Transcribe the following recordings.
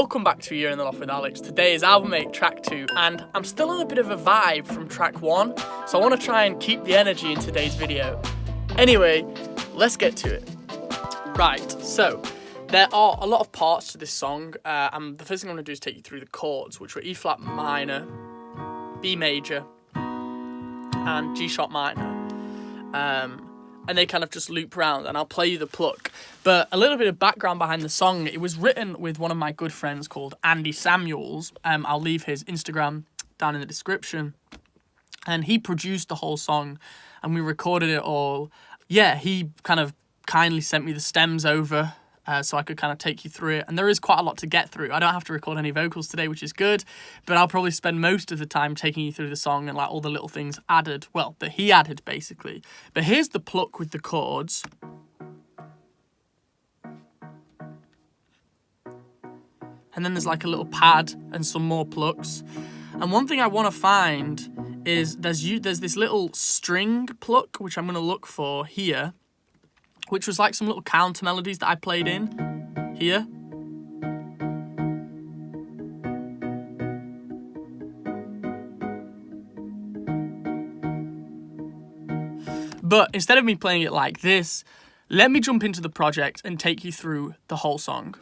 Welcome back to A Year in the Loft with Alex. Today is album 8, track 2, and I'm still on a bit of a vibe from track 1, so I want to try and keep the energy in today's video. Anyway, let's get to it. Right, so there are a lot of parts to this song, and the first thing I'm going to do is take you through the chords, which were E flat minor, B major, and G sharp minor. And they kind of just loop round, and I'll play you the pluck. But a little bit of background behind the song: it was written with one of my good friends called Andy Samuels. I'll leave his Instagram down in the description. And he produced the whole song, and we recorded it all. Yeah, he kind of kindly sent me the stems over, so I could kind of take you through it. And there is quite a lot to get through. I don't have to record any vocals today, which is good, but I'll probably spend most of the time taking you through the song and like all the little things added, well, that he added basically. But here's the pluck with the chords. And then there's like a little pad and some more plucks. And one thing I want to find is there's this little string pluck, which I'm going to look for here, which was like some little counter melodies that I played in here. But instead of me playing it like this, let me jump into the project and take you through the whole song.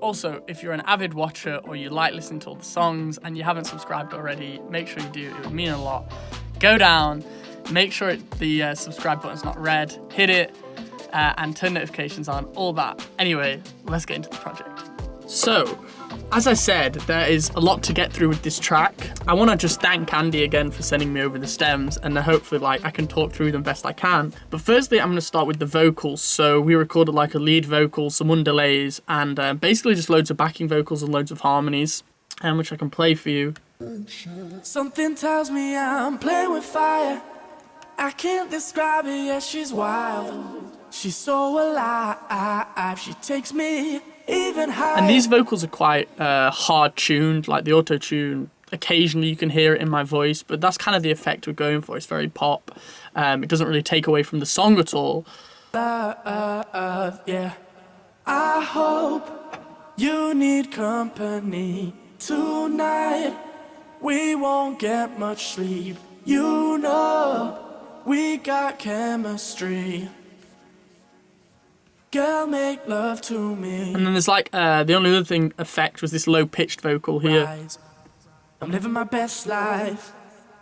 Also, if you're an avid watcher or you like listening to all the songs and you haven't subscribed already, make sure you do, it would mean a lot. Go down, make sure the subscribe button's not red, hit it, and turn notifications on, all that. Anyway, let's get into the project. So, as I said, there is a lot to get through with this track. I want to just thank Andy again for sending me over the stems, and hopefully I can talk through them best I can. But firstly, I'm going to start with the vocals. So we recorded like a lead vocal, some underlays, and basically just loads of backing vocals and loads of harmonies, which I can play for you. Something tells me I'm playing with fire. I can't describe it, yeah, she's wild. She's so alive, she takes me even higher. And these vocals are quite hard tuned, like the auto tune. Occasionally you can hear it in my voice, but that's kind of the effect we're going for. It's very pop. It doesn't really take away from the song at all. Yeah. I hope you need company tonight. We won't get much sleep. You know we got chemistry. Girl, make love to me. And then there's like, the only other thing effect was this low-pitched vocal here. I'm living my best life.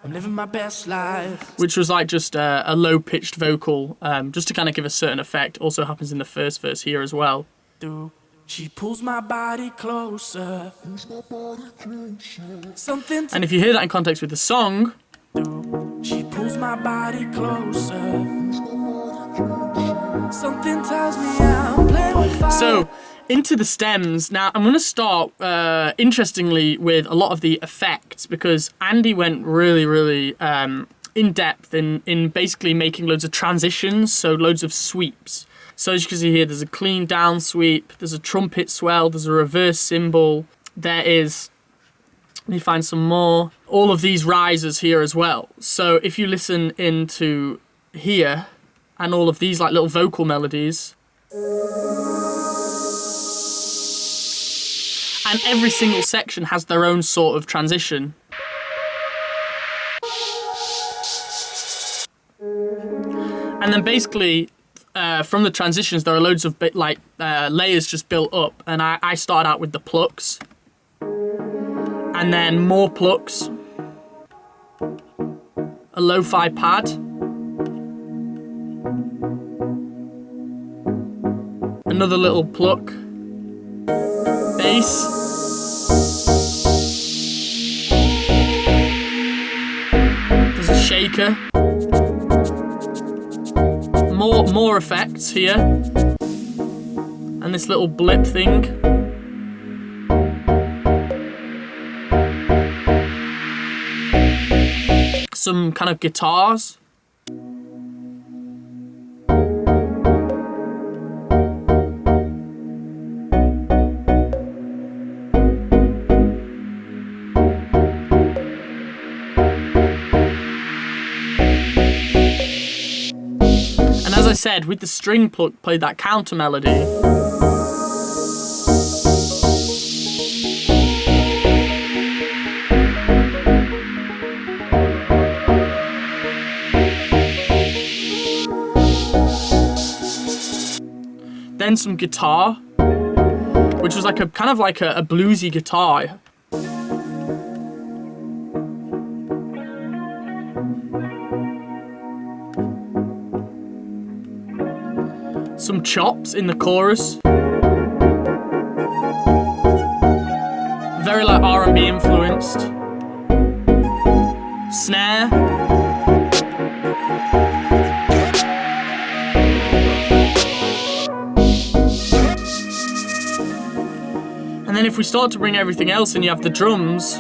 I'm living my best life. Which was like just a low-pitched vocal, just to kind of give a certain effect. Also happens in the first verse here as well. She pulls my body closer. Something. And if you hear that in context with the song, she pulls my body closer. Something tells me I'm playing with fire. So, into the stems. Now, I'm going to start, interestingly, with a lot of the effects, because Andy went really, in depth in basically making loads of transitions, so loads of sweeps. So as you can see here, there's a clean down sweep, there's a trumpet swell, there's a reverse cymbal, there is, let me find some more, all of these risers here as well. So if you listen into here, and all of these like little vocal melodies, and every single section has their own sort of transition. And then basically, from the transitions, there are loads of layers just built up, and I started out with the plucks, and then more plucks, a lo-fi pad, another little pluck, bass, there's a shaker, more effects here, and this little blip thing. Some kind of guitars. I said, with the string pluck, played that counter melody. then some guitar, which was like a kind of like a bluesy guitar. Some chops in the chorus. Very like R&B influenced. Snare. And then if we start to bring everything else in, you have the drums,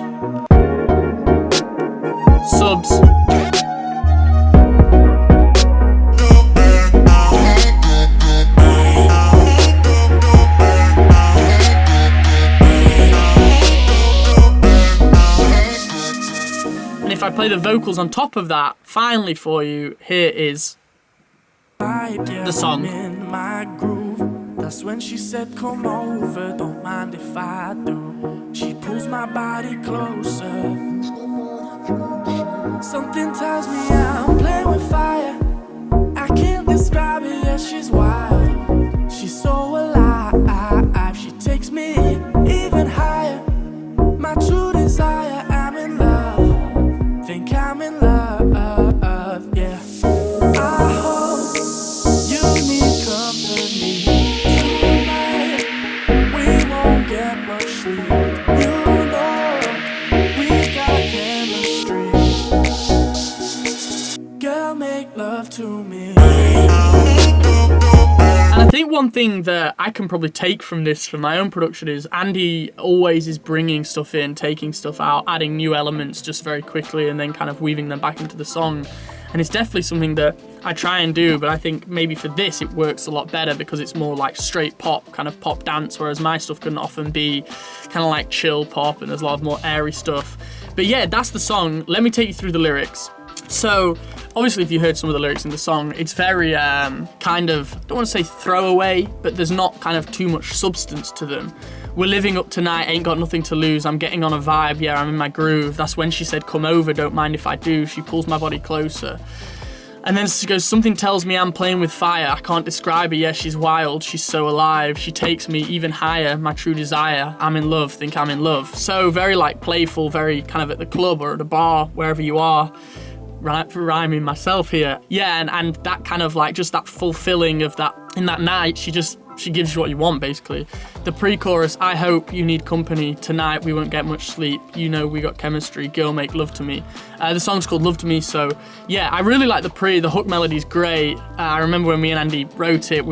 subs, and if I play the vocals on top of that, finally for you, here is the song. That's when she said, come over, don't mind if I do. She pulls my body closer. Something tells me I'm playing with fire. I can't describe it, yeah, she's wild. She's so alive, she takes me even higher. My true desire, I'm in love. Think I'm in love, yeah. I hope you need company. To me. And I think one thing that I can probably take from this for my own production is Andy always is bringing stuff in, taking stuff out, adding new elements just very quickly and then kind of weaving them back into the song. And it's definitely something that I try and do, but I think maybe for this it works a lot better because it's more like straight pop, kind of pop dance, whereas my stuff can often be kind of like chill pop and there's a lot of more airy stuff. But yeah, that's the song. Let me take you through the lyrics. So obviously if you heard some of the lyrics in the song, it's very kind of, I don't want to say throwaway, but there's not kind of too much substance to them. We're living up tonight, ain't got nothing to lose, I'm getting on a vibe, yeah, I'm in my groove. That's when she said, come over, don't mind if I do. She pulls my body closer. And then she goes, something tells me I'm playing with fire. I can't describe her, yeah, she's wild, she's so alive. She takes me even higher, my true desire. I'm in love, think I'm in love. So very like playful, very kind of at the club or at a bar, wherever you are. Rhyming myself here. Yeah, and that kind of like just that fulfilling of that in that night, she gives you what you want basically. The pre-chorus, I hope you need company tonight, we won't get much sleep, you know we got chemistry, girl make love to me. The song's called Love to Me, so yeah, I really like the hook melody's great. I remember when me and Andy wrote it,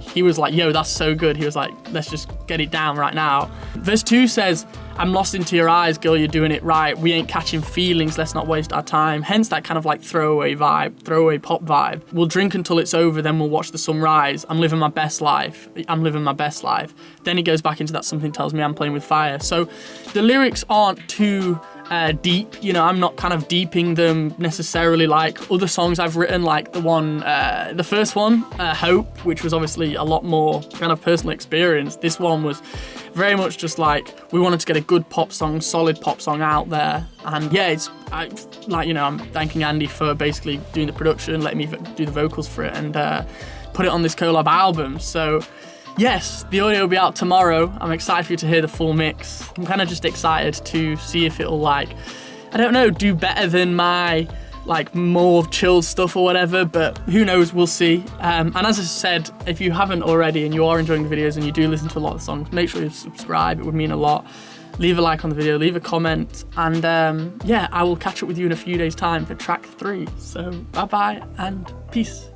he was like, yo, that's so good. He was like, let's just get it down right now. Verse 2 says, I'm lost into your eyes, girl, you're doing it right. We ain't catching feelings, let's not waste our time. Hence that kind of like throwaway pop vibe. We'll drink until it's over, then we'll watch the sunrise. I'm living my best life. I'm living my best life. Then he goes back into that something tells me I'm playing with fire. So the lyrics aren't too deep, you know, I'm not kind of deeping them necessarily like other songs I've written, like the first one, Hope, which was obviously a lot more kind of personal experience. This one was very much just like, we wanted to get a good pop song, solid pop song out there. And yeah, I'm thanking Andy for basically doing the production, letting me do the vocals for it and put it on this collab album. So yes, the audio will be out tomorrow. I'm excited for you to hear the full mix. I'm kind of just excited to see if it'll do better than my more chilled stuff or whatever, but who knows, we'll see. And as I said, if you haven't already and you are enjoying the videos and you do listen to a lot of the songs, make sure you subscribe, it would mean a lot. Leave a like on the video, leave a comment, and yeah, I will catch up with you in a few days' time for track 3. So bye bye and peace.